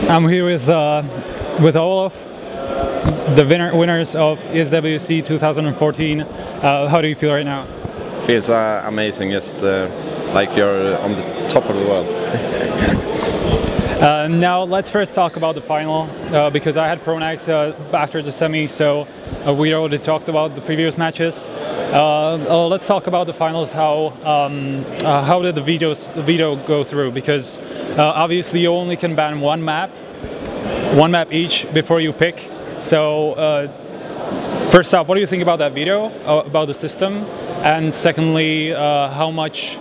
I'm here with Olof, the winners of ESWC 2014. How do you feel right now? Feels amazing, just like you're on the top of the world. Now let's first talk about the final, because I had Pronax after the semi, so we already talked about the previous matches. Let's talk about the finals. How did the veto go through? Because obviously you only can ban one map each before you pick. So first up, what do you think about that veto, about the system? And secondly, how much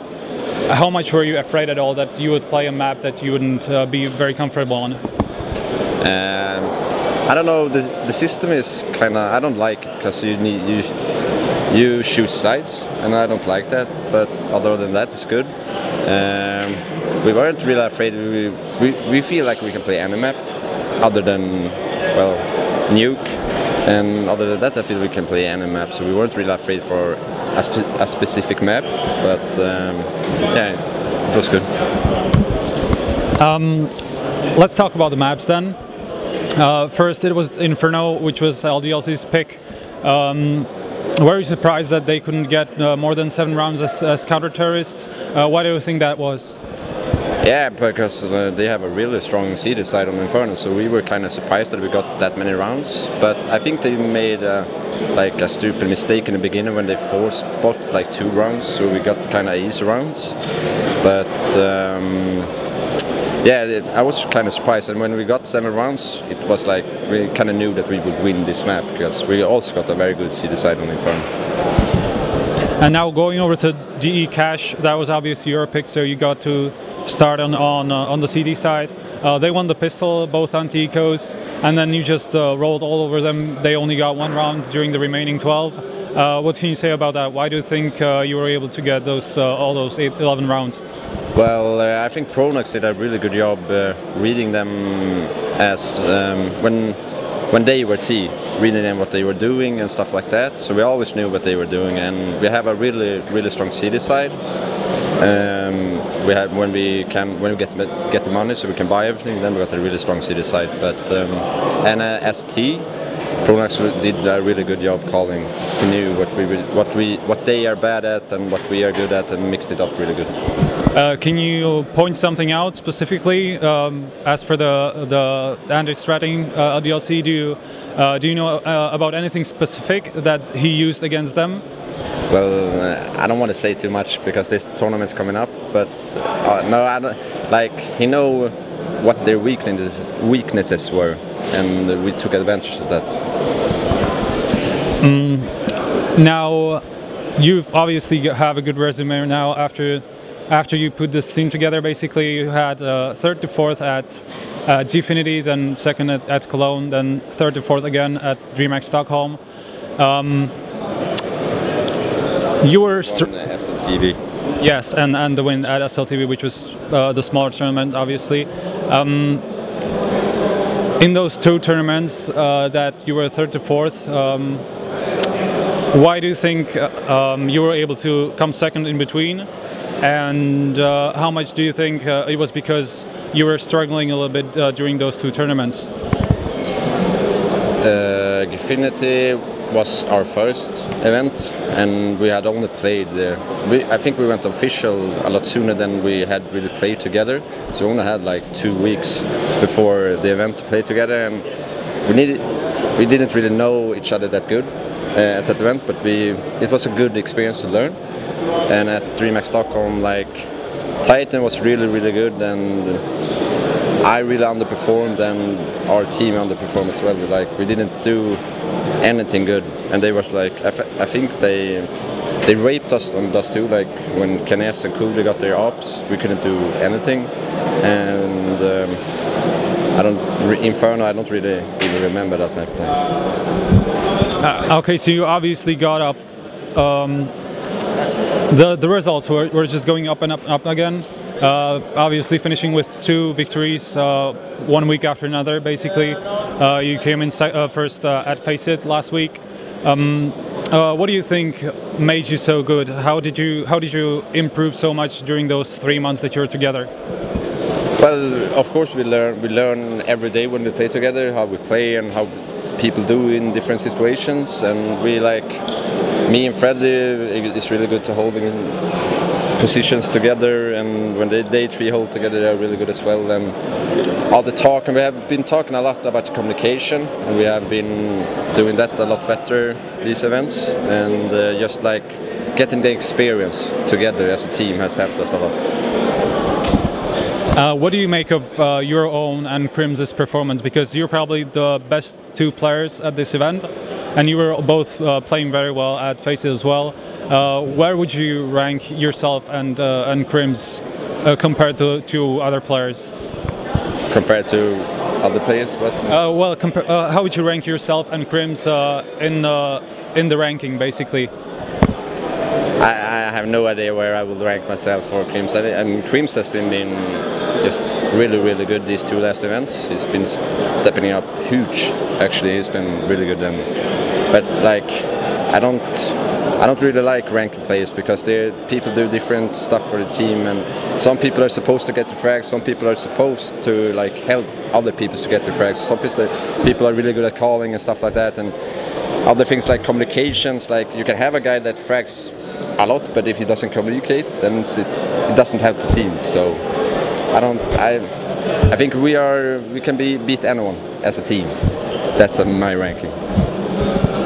were you afraid at all that you would play a map that you wouldn't be very comfortable on? I don't know. The system is kind of, I don't like it because you choose sides, and I don't like that. But other than that, it's good. We weren't really afraid. We feel like we can play any map, other than, well, Nuke. And other than that, I feel we can play any map. So we weren't really afraid for a specific map. But yeah, it was good. Let's talk about the maps then. First, it was Inferno, which was LDLC's pick. Were you surprised that they couldn't get more than 7 rounds as counter-terrorists? Why do you think that was? Yeah, because they have a really strong seeded side on Inferno, so we were kind of surprised that we got that many rounds. But I think they made like a stupid mistake in the beginning when they forced bot like 2 rounds, so we got kind of easy rounds. But yeah, I was kind of surprised, and when we got 7 rounds, it was like we kind of knew that we would win this map, because we also got a very good seeded side on Inferno. And now going over to DCash, that was obviously your pick, so you got to start on the CD side. They won the pistol, both anti-ecos, and then you just rolled all over them. They only got 1 round during the remaining 12. What can you say about that? Why do you think you were able to get those all those 11 rounds? Well, I think Pronax did a really good job reading them as when they were T, reading them what they were doing and stuff like that. So we always knew what they were doing, and we have a really strong CD side. We have when we get the money, so we can buy everything. Then we got a really strong CD side. But and as T, Pronax did a really good job calling. He knew what they are bad at and what we are good at, and mixed it up really good. Can you point something out specifically as for the anti-stratting DLC? Do you know about anything specific that he used against them? Well, I don't want to say too much because this tournament's coming up, but no, I don't. Like, he know what their weaknesses were, and we took advantage of that. Now, you obviously have a good resume now after you put this team together. Basically, you had 3rd to 4th at Gfinity, then 2nd at Cologne, then 3rd to 4th again at DreamHack Stockholm. You were SLTV. Yes, and the win at SLTV, which was the smaller tournament, obviously. In those 2 tournaments that you were 3rd to 4th, why do you think you were able to come 2nd in between? And how much do you think it was because you were struggling a little bit during those 2 tournaments? Gfinity was our first event, and we had only played I think we went official a lot sooner than we had really played together, so we only had like 2 weeks before the event to play together, and we didn't really know each other that good at that event, but it was a good experience to learn. And at DreamHack Stockholm, like, Titan was really good, and I really underperformed, and our team underperformed as well. Like, we didn't do anything good, and they was like, I think they raped us on Dust 2. Like, when KRiMZ and Kajbjer got their ops, we couldn't do anything. And Inferno, I don't really even remember that map. Okay, so you obviously got up. The results were just going up and up again. Obviously finishing with 2 victories 1 week after another, basically. You came in first at FACEIT last week. What do you think made you so good? How did you improve so much during those 3 months that you were together? Well, of course we learn every day when we play together how we play and how people do in different situations, and we like me and Freddy. It's really good to hold in positions together, and when they three hold together, they're really good as well. And all the talk, and we have been talking a lot about communication, and we have been doing that a lot better these events, and just like getting the experience together as a team has helped us a lot. What do you make of your own and KRiMZ's performance? Because you're probably the best two players at this event, and you were both playing very well at FACEIT as well. Where would you rank yourself and KRiMZ compared to other players? Compared to other players, what? Well, how would you rank yourself and KRiMZ in the ranking, basically? I have no idea where I would rank myself for KRiMZ. And KRiMZ has been just really good these two last events. He's been stepping up huge. Actually, he's been really good. But like, I don't really like ranking players because people do different stuff for the team, and some people are supposed to get the frags, some people are supposed to like help other people to get the frags. Some people are really good at calling and stuff like that, and other things like communications. Like you can have a guy that frags a lot, but if he doesn't communicate, then it doesn't help the team. So I think we can beat anyone as a team. That's my ranking.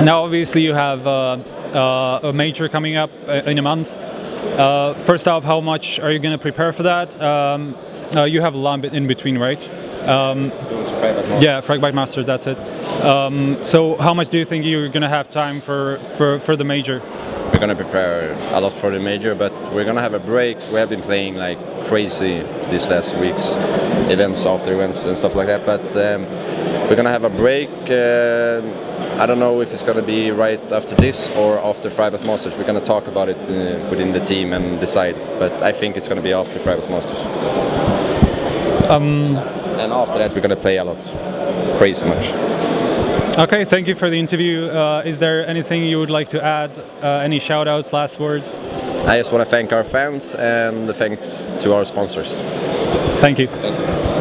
Now, obviously, you have a major coming up in a month. First off, how much are you going to prepare for that? You have a lot in between, right? Yeah, Fragbite Masters, that's it. So how much do you think you're going to have time for the major? We're going to prepare a lot for the major, but we're going to have a break. We have been playing like crazy these last weeks, events after events and stuff like that, but we're going to have a break. I don't know if it's going to be right after this or after Fragbite Masters. We're going to talk about it within the team and decide, but I think it's going to be after Fragbite Masters. And after that we're going to play a lot, crazy much. Okay, thank you for the interview. Is there anything you would like to add? Any shout-outs, last words? I just want to thank our fans and thanks to our sponsors. Thank you. Thank you.